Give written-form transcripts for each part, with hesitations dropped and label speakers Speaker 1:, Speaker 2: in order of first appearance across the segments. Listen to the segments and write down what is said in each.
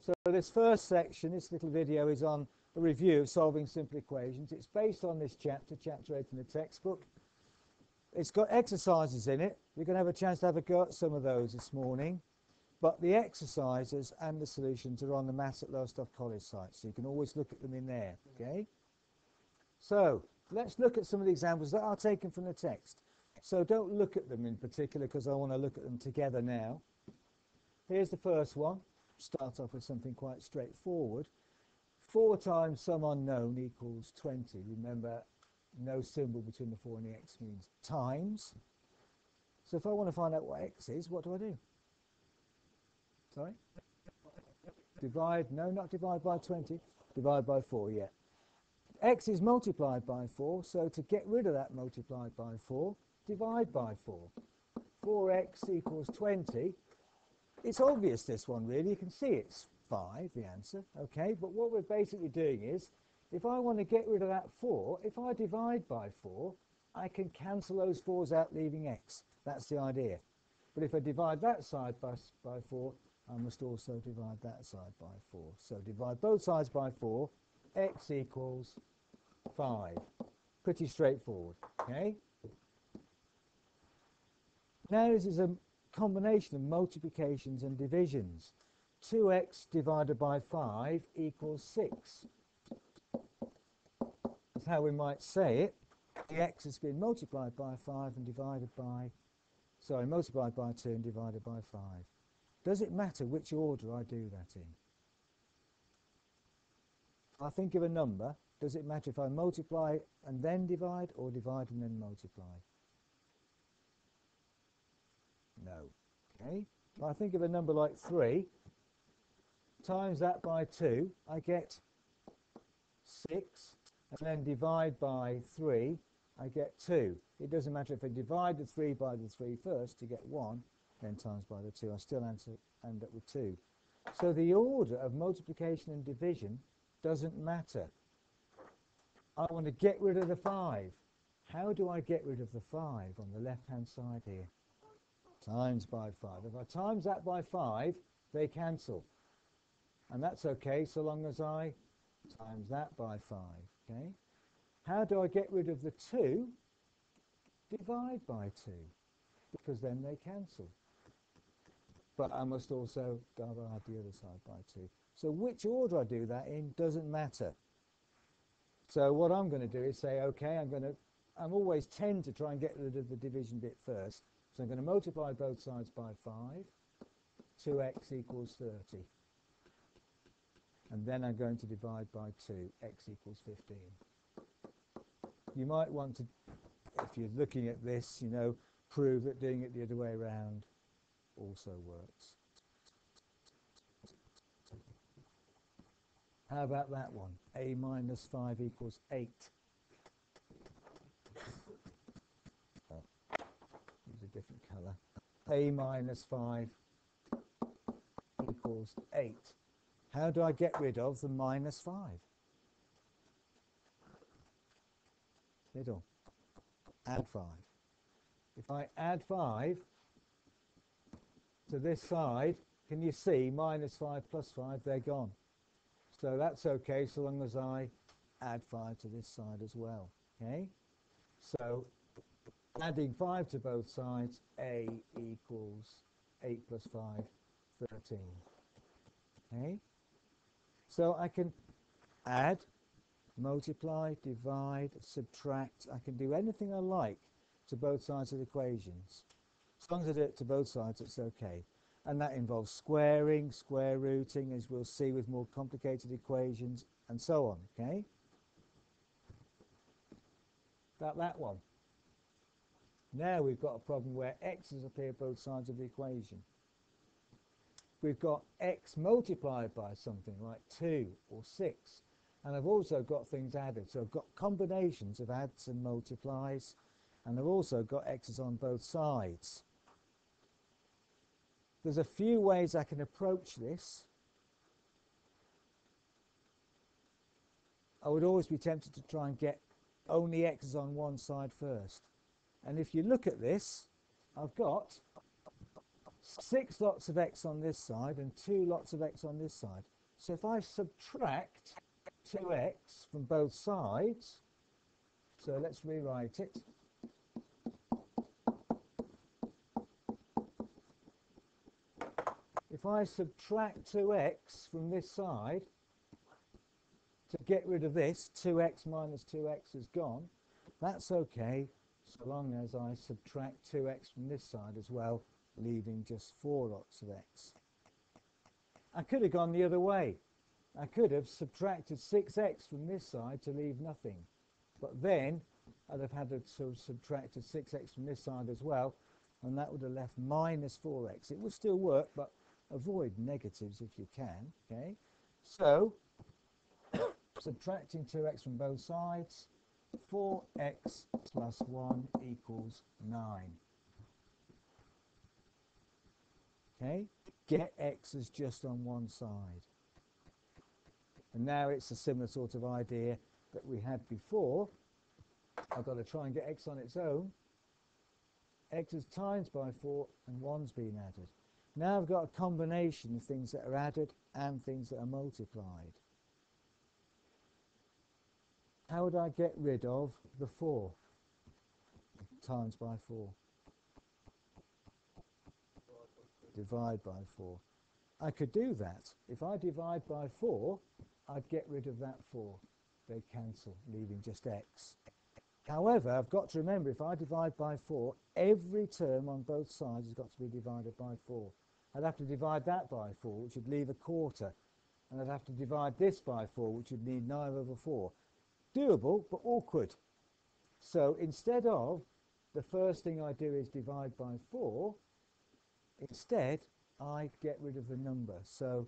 Speaker 1: So this first section, this little video, is on a review of solving simple equations. It's based on this chapter, chapter 8 in the textbook. It's got exercises in it. We're going to have a chance to have a go at some of those this morning. But the exercises and the solutions are on the Maths at Lowestoft College site, so you can always look at them in there, okay? So let's look at some of the examples that are taken from the text. So don't look at them in particular because I want to look at them together now. Here's the first one. Start off with something quite straightforward. 4 times some unknown equals 20. Remember, no symbol between the 4 and the x means times. So if I want to find out what x is, what do I do? Sorry? Divide, no, not divide by 20, divide by 4, yeah. X is multiplied by 4, so to get rid of that multiplied by 4, divide by 4. 4x equals 20. It's obvious, this one, really. You can see it's 5, the answer, okay? But what we're basically doing is, if I want to get rid of that 4, if I divide by 4, I can cancel those 4s out, leaving x. That's the idea. But if I divide that side by 4, I must also divide that side by 4. So divide both sides by 4, x equals 5. Pretty straightforward, okay? Now this is a combination of multiplications and divisions. 2x divided by 5 equals 6. That's how we might say it. The x has been multiplied by 5 and divided by, multiplied by 2 and divided by 5. Does it matter which order I do that in? If I think of a number, does it matter if I multiply and then divide, or divide and then multiply? No. Okay. If I think of a number like 3, times that by 2, I get 6, and then divide by 3, I get 2. It doesn't matter if I divide the 3 by the 3 first to get 1, then times by the 2, I still end up with 2. So the order of multiplication and division doesn't matter. I want to get rid of the 5. How do I get rid of the 5 on the left-hand side here? Times by 5. If I times that by 5, they cancel. And that's okay so long as I times that by 5. Okay? How do I get rid of the 2? Divide by 2. Because then they cancel. But I must also divide the other side by 2. So which order I do that in doesn't matter. So what I'm going to do is say, okay, I'm always tend to try and get rid of the division bit first. So I'm going to multiply both sides by 5. 2x equals 30. And then I'm going to divide by 2. X equals 15. You might want to, if you're looking at this, prove that doing it the other way around also works. How about that one? A minus 5 equals 8. Use a different colour. A minus 5 equals 8. How do I get rid of the minus 5? Middle. Add 5. If I add 5 to this side, can you see minus 5 plus 5, they're gone. So that's okay so long as I add 5 to this side as well. Okay? So adding 5 to both sides, A equals 8 plus 5, 13. Okay? So I can add, multiply, divide, subtract. I can do anything I like to both sides of the equations. As long as I do it to both sides, it's okay. And that involves squaring, square rooting, as we'll see with more complicated equations, and so on, okay? That one. Now we've got a problem where x's appear both sides of the equation. We've got x multiplied by something like 2 or 6. And I've also got things added. So I've got combinations of adds and multiplies. And I've also got x's on both sides. There's a few ways I can approach this. I would always be tempted to try and get only x's on one side first. And if you look at this, I've got 6 lots of x on this side and 2 lots of x on this side. So if I subtract 2x from both sides, so let's rewrite it. If I subtract 2x from this side, to get rid of this, 2x minus 2x is gone. That's okay, so long as I subtract 2x from this side as well, leaving just 4 lots of x. I could have gone the other way. I could have subtracted 6x from this side to leave nothing. But then I'd have had to sort of subtracted 6x from this side as well, and that would have left minus 4x. It would still work, but avoid negatives if you can. Okay, so subtracting 2x from both sides, 4x plus 1 equals 9. Okay, get x as just on one side. And now it's a similar sort of idea that we had before. I've got to try and get x on its own. X is times by 4 and 1's been added. Now I've got a combination of things that are added and things that are multiplied. How would I get rid of the 4 times by 4? Divide by 4. I could do that. If I divide by 4, I'd get rid of that 4. They cancel, leaving just x. However, I've got to remember, if I divide by 4, every term on both sides has got to be divided by 4. I'd have to divide that by 4, which would leave a quarter. And I'd have to divide this by 4, which would leave 9 over 4. Doable, but awkward. So instead of the first thing I do is divide by 4, instead I get rid of the number. So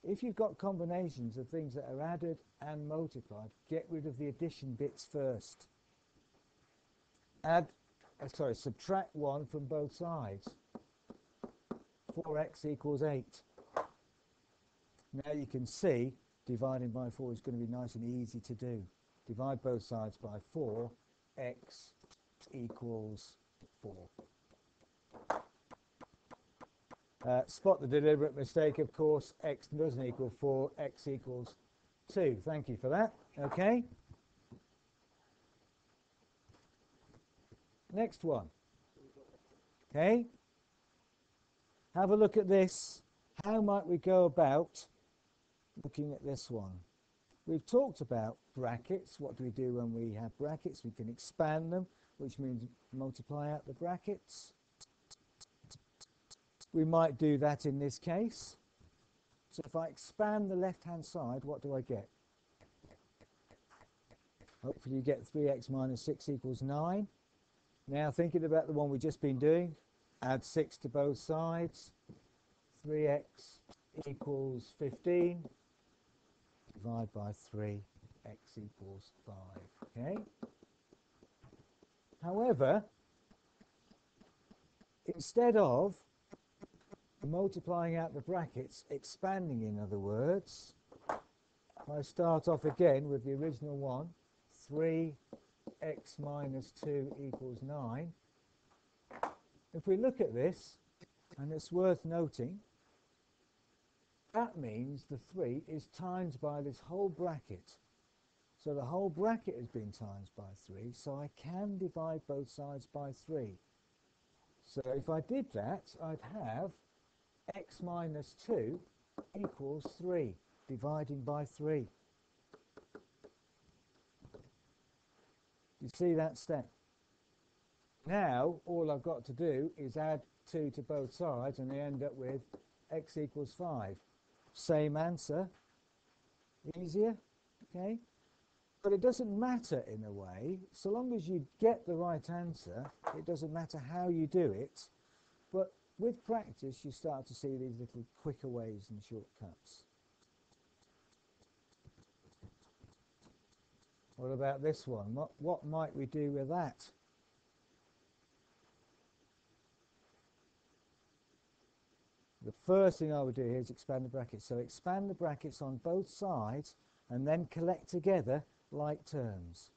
Speaker 1: if you've got combinations of things that are added and multiplied, get rid of the addition bits first. Subtract 1 from both sides. 4x equals 8. Now you can see dividing by 4 is going to be nice and easy to do. Divide both sides by 4, x equals 4. Spot the deliberate mistake, of course. X doesn't equal 4, x equals 2. Thank you for that. Okay. Next one. Okay. Have a look at this. How might we go about looking at this one? We've talked about brackets. What do we do when we have brackets? We can expand them, which means multiply out the brackets. We might do that in this case. So if I expand the left-hand side, what do I get? Hopefully you get 3x minus 6 equals 9. Now thinking about the one we've just been doing, add 6 to both sides. 3x equals 15. Divide by 3, x equals 5. Okay. However, instead of multiplying out the brackets, expanding in other words, I start off again with the original one, 3x minus 2 equals 9. If we look at this, and it's worth noting, that means the 3 is times by this whole bracket. So the whole bracket has been times by 3, so I can divide both sides by 3. So if I did that, I'd have x minus 2 equals 3, dividing by 3. You see that step? Now, all I've got to do is add 2 to both sides, and I end up with x equals 5. Same answer. Easier, okay? But it doesn't matter in a way. So long as you get the right answer, it doesn't matter how you do it. But with practice, you start to see these little quicker ways and shortcuts. What about this one? What might we do with that? The first thing I would do here is expand the brackets. So expand the brackets on both sides and then collect together like terms.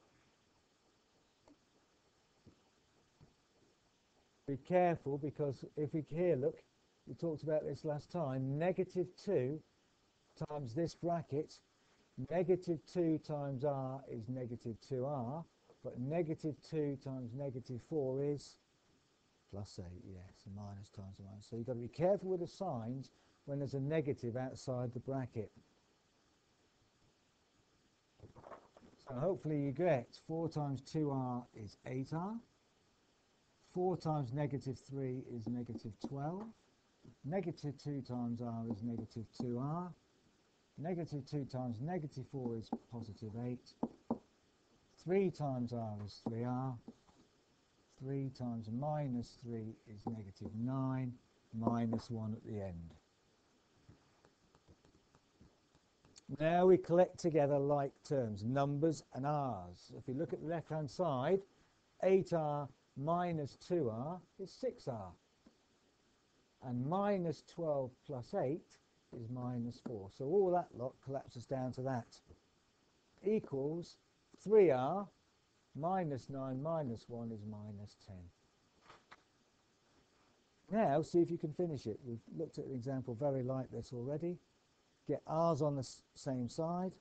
Speaker 1: Be careful, because if we here look, We talked about this last time. Negative 2 times this bracket. Negative 2 times r is negative 2r, but negative 2 times negative 4 is plus 8, yes, minus times a minus. So you've got to be careful with the signs when there's a negative outside the bracket. So hopefully you get 4 times 2r is 8r. 4 times negative 3 is negative 12. Negative 2 times r is negative 2r. Negative 2 times negative 4 is positive 8. 3 times r is 3r. 3 times minus 3 is negative 9, minus 1 at the end. Now we collect together like terms, numbers and r's. If we look at the left-hand side, 8r minus 2r is 6r. And minus 12 plus 8 is minus 4. So all that lot collapses down to that. Equals 3r minus 9 minus 1 is minus 10. Now see if you can finish it. We've looked at an example very like this already. Get r's on the same side,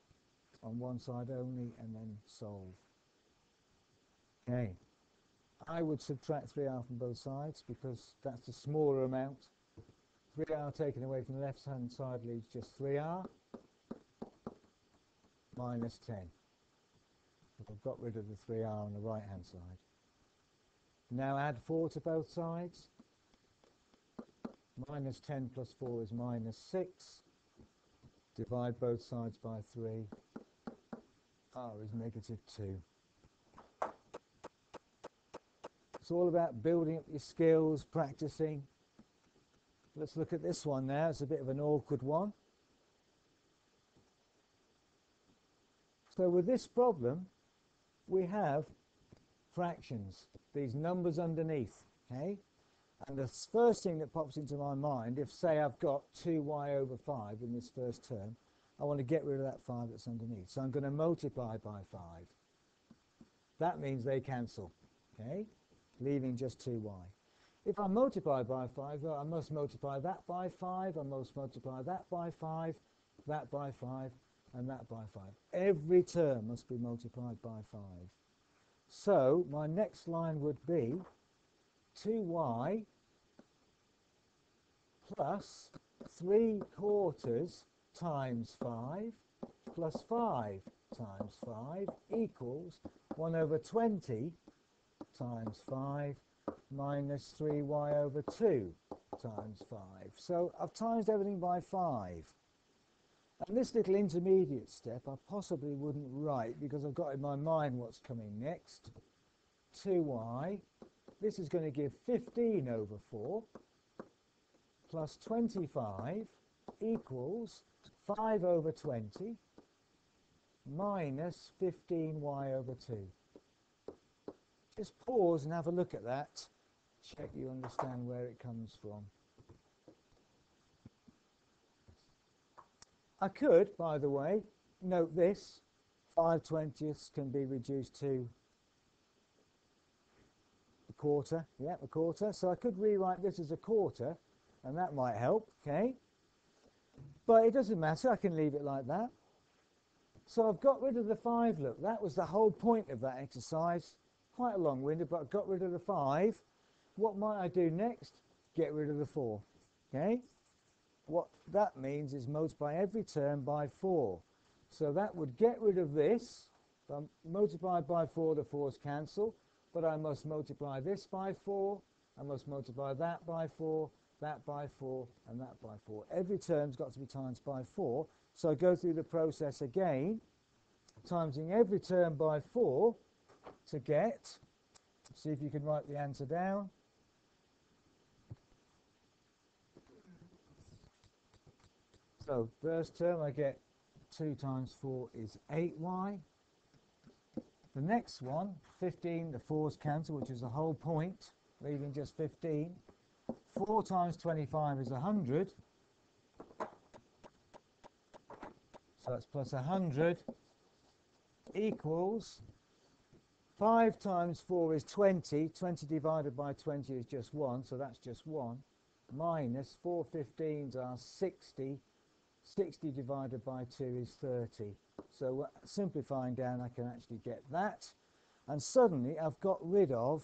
Speaker 1: on one side only, and then solve. Okay. I would subtract 3r from both sides because that's the smaller amount. 3r taken away from the left-hand side leaves just 3r minus 10. I've got rid of the 3r on the right-hand side. Now add 4 to both sides. Minus 10 plus 4 is minus 6. Divide both sides by 3. R is negative 2. It's all about building up your skills, practicing. Let's look at this one now. It's a bit of an awkward one. So with this problem, we have fractions, these numbers underneath, okay? And the first thing that pops into my mind, if say I've got 2y over 5 in this first term, I want to get rid of that 5 that's underneath. So I'm going to multiply by 5. That means they cancel, okay? Leaving just 2y. If I multiply by 5, well, I must multiply that by 5, I must multiply that by 5, that by 5, and that by 5. Every term must be multiplied by 5. So my next line would be 2y plus 3/4 times 5 plus 5 times 5 equals 1 over 20 times 5 minus 3y over 2 times 5. So I've times everything by 5. And this little intermediate step I possibly wouldn't write because I've got in my mind what's coming next. 2y, this is going to give 15 over 4 plus 25 equals 5 over 20 minus 15y over 2. Just pause and have a look at that. Check you understand where it comes from. I could, by the way, note this. 5/20ths can be reduced to a quarter. Yeah, a quarter. So I could rewrite this as a quarter, and that might help, okay? But it doesn't matter. I can leave it like that. So I've got rid of the 5, look. That was the whole point of that exercise. Quite a long-winded, but I've got rid of the 5. What might I do next? Get rid of the 4, okay? What that means is multiply every term by 4. So that would get rid of this. If I multiply by 4, the 4's cancel. But I must multiply this by 4. I must multiply that by 4, that by 4, and that by 4. Every term's got to be times by 4. So I go through the process again, timesing every term by 4 to get, see if you can write the answer down. So first term I get 2 times 4 is 8y. The next one, 15, the 4's cancel, which is the whole point, leaving just 15. 4 times 25 is 100. So that's plus 100 equals 5 times 4 is 20. 20 divided by 20 is just 1, so that's just 1. minus 4 15s are 60. 60 divided by 2 is 30. So simplifying down, I can actually get that. And suddenly I've got rid of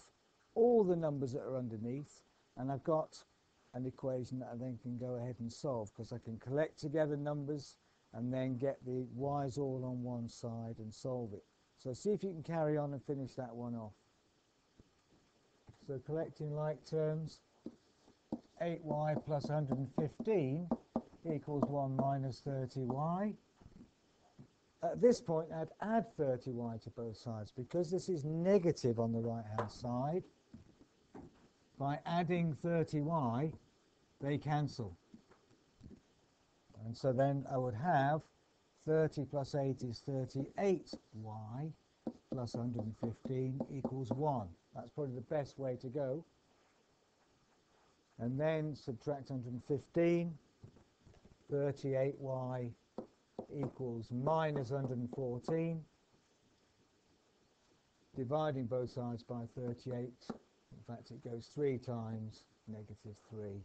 Speaker 1: all the numbers that are underneath, and I've got an equation that I then can go ahead and solve, because I can collect together numbers and then get the y's all on one side and solve it. So see if you can carry on and finish that one off. So collecting like terms, 8y plus 115 equals 1 minus 30y. At this point, I'd add 30y to both sides, because this is negative on the right-hand side. By adding 30y, they cancel. And so then I would have 30 plus 8 is 38y plus 115 equals 1. That's probably the best way to go. And then subtract 115, 38y equals minus 114, dividing both sides by 38. In fact, it goes 3 times negative 3.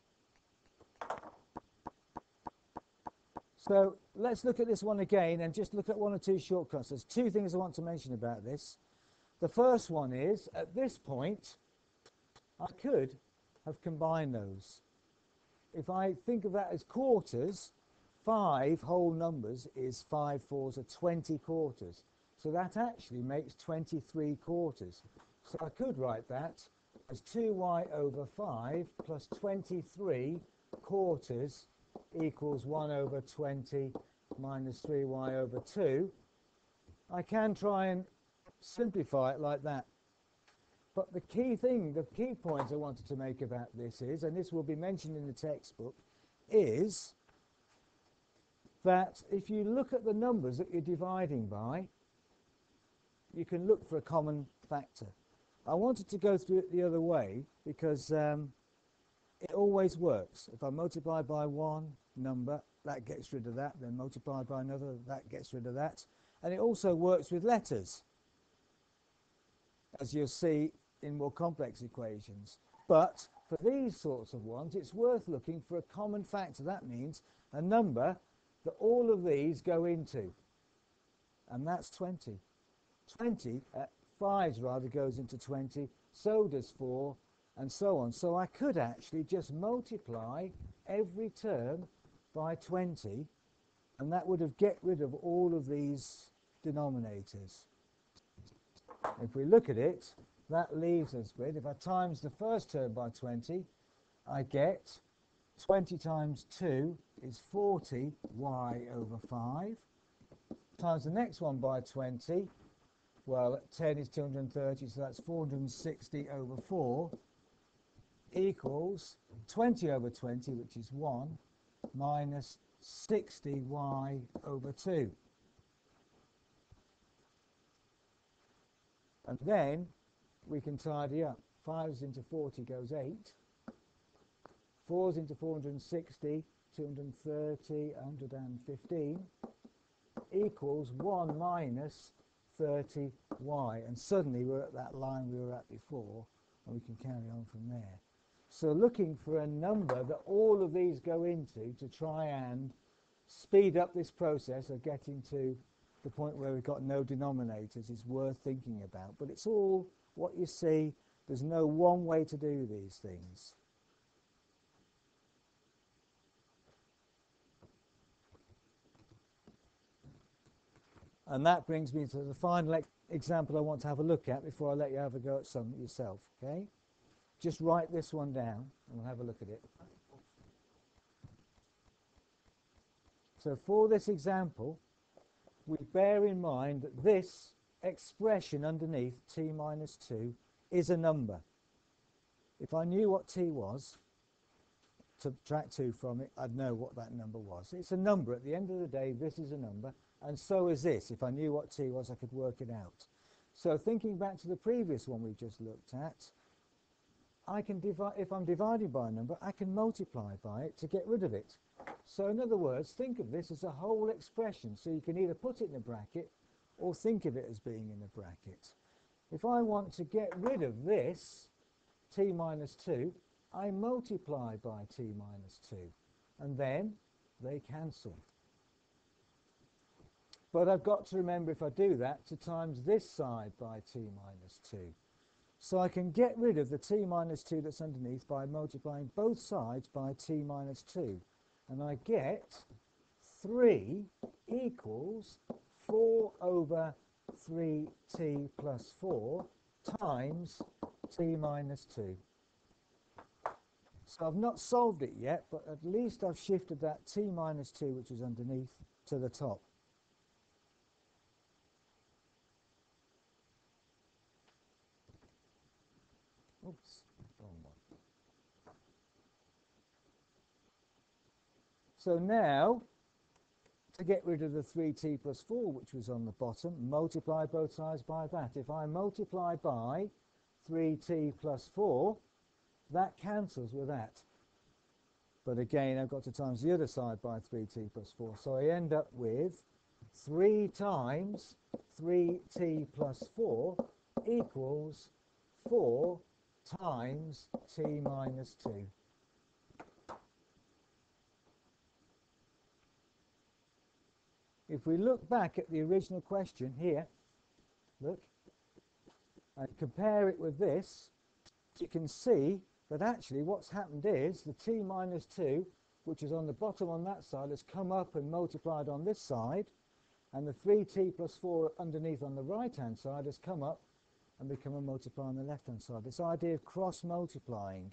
Speaker 1: So let's look at this one again and just look at one or two shortcuts. There's two things I want to mention about this. The first one is, at this point, I could have combined those. If I think of that as quarters, 5 whole numbers is 5 fours are 20 quarters. So that actually makes 23 quarters. So I could write that as 2y over 5 plus 23 quarters equals 1 over 20 minus 3y over 2. I can try and simplify it like that. But the key thing, the key point I wanted to make about this is, and this will be mentioned in the textbook, is that if you look at the numbers that you're dividing by, you can look for a common factor. I wanted to go through it the other way because it always works. If I multiply by one number, that gets rid of that, then multiply by another, that gets rid of that. And it also works with letters, as you'll see in more complex equations. But for these sorts of ones, it's worth looking for a common factor. That means a number that all of these go into, and that's 20. 20, 5 rather, goes into 20, so does 4, and so on. So I could actually just multiply every term by 20, and that would have get rid of all of these denominators. If we look at it, that leaves us with, if I times the first term by 20, I get 20 times 2 is 40y over 5. Times the next one by 20, well, 10 is 230, so that's 460 over 4, equals 20 over 20, which is 1, minus 60y over 2. And then we can tidy up. 5 into 40 goes 8. 4 into 460, 230, 115, equals 1 minus 30y. And suddenly we're at that line we were at before, and we can carry on from there. So looking for a number that all of these go into to try and speed up this process of getting to the point where we've got no denominators is worth thinking about. But it's all what you see. There's no one way to do these things. And that brings me to the final example I want to have a look at before I let you have a go at some yourself. Okay? Just write this one down and we'll have a look at it. So for this example, we bear in mind that this expression underneath t minus 2 is a number. If I knew what t was, subtract 2 from it, I'd know what that number was. It's a number. At the end of the day, this is a number, and so is this. If I knew what t was, I could work it out. So thinking back to the previous one we just looked at, I can divide, if I'm dividing by a number, I can multiply by it to get rid of it. So in other words, think of this as a whole expression. So you can either put it in a bracket or think of it as being in a bracket. If I want to get rid of this, t minus 2, I multiply by t minus 2, and then they cancel. But I've got to remember, if I do that, to times this side by t minus 2. So I can get rid of the t minus 2 that's underneath by multiplying both sides by t minus 2. And I get 3 equals 4 over 3t plus 4 times t minus 2. So I've not solved it yet, but at least I've shifted that t minus 2, which is underneath, to the top. Oops, wrong one. So now, to get rid of the 3t plus 4, which was on the bottom, multiply both sides by that. If I multiply by 3t plus 4, that cancels with that. But again, I've got to times the other side by 3t plus 4. So I end up with 3 times 3t plus 4 equals 4 times t minus 2. If we look back at the original question here, look, and compare it with this, you can see that actually what's happened is the t minus 2, which is on the bottom on that side, has come up and multiplied on this side, and the 3t plus 4 underneath on the right-hand side has come up and become a multiplier on the left-hand side. This idea of cross-multiplying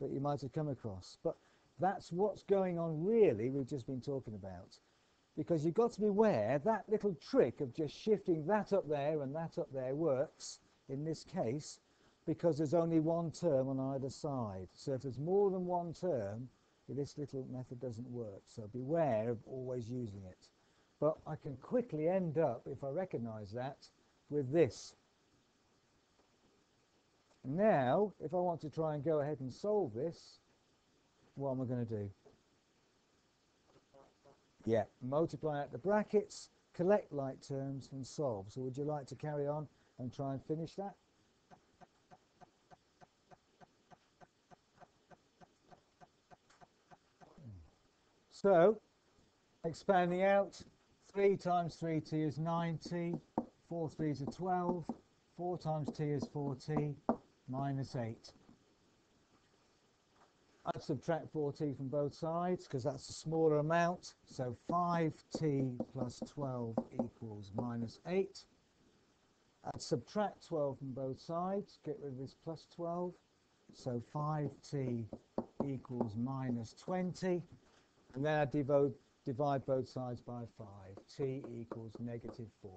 Speaker 1: that you might have come across. But that's what's going on really, we've just been talking about. Because you've got to be aware that little trick of just shifting that up there and that up there works in this case because there's only one term on either side. So if there's more than one term, this little method doesn't work. So beware of always using it. But I can quickly end up, if I recognize that, with this. Now, if I want to try and go ahead and solve this, what am I going to do? Yeah, multiply out the brackets, collect like terms, and solve. So would you like to carry on and try and finish that? So, expanding out, 3 times 3t is 9t, 4 3s are 12, 4 times t is 4t, minus 8. I'd subtract 4t from both sides because that's a smaller amount. So 5t plus 12 equals minus 8. I'd subtract 12 from both sides, get rid of this plus 12. So 5t equals minus 20. And then I divide both sides by 5. T equals negative 4.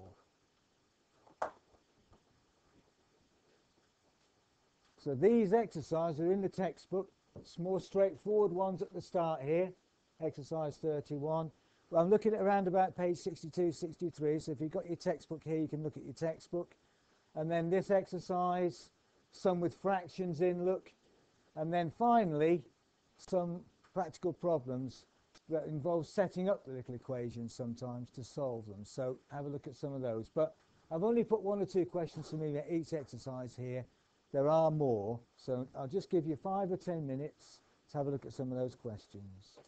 Speaker 1: So these exercises are in the textbook. It's more straightforward ones at the start here, exercise 31. Well, I'm looking at around about page 62, 63, so if you've got your textbook here, you can look at your textbook. And then this exercise, some with fractions in, look. And then finally, some practical problems that involve setting up the little equations sometimes to solve them. So have a look at some of those. But I've only put 1 or 2 questions for me at each exercise here. There are more, so I'll just give you 5 or 10 minutes to have a look at some of those questions.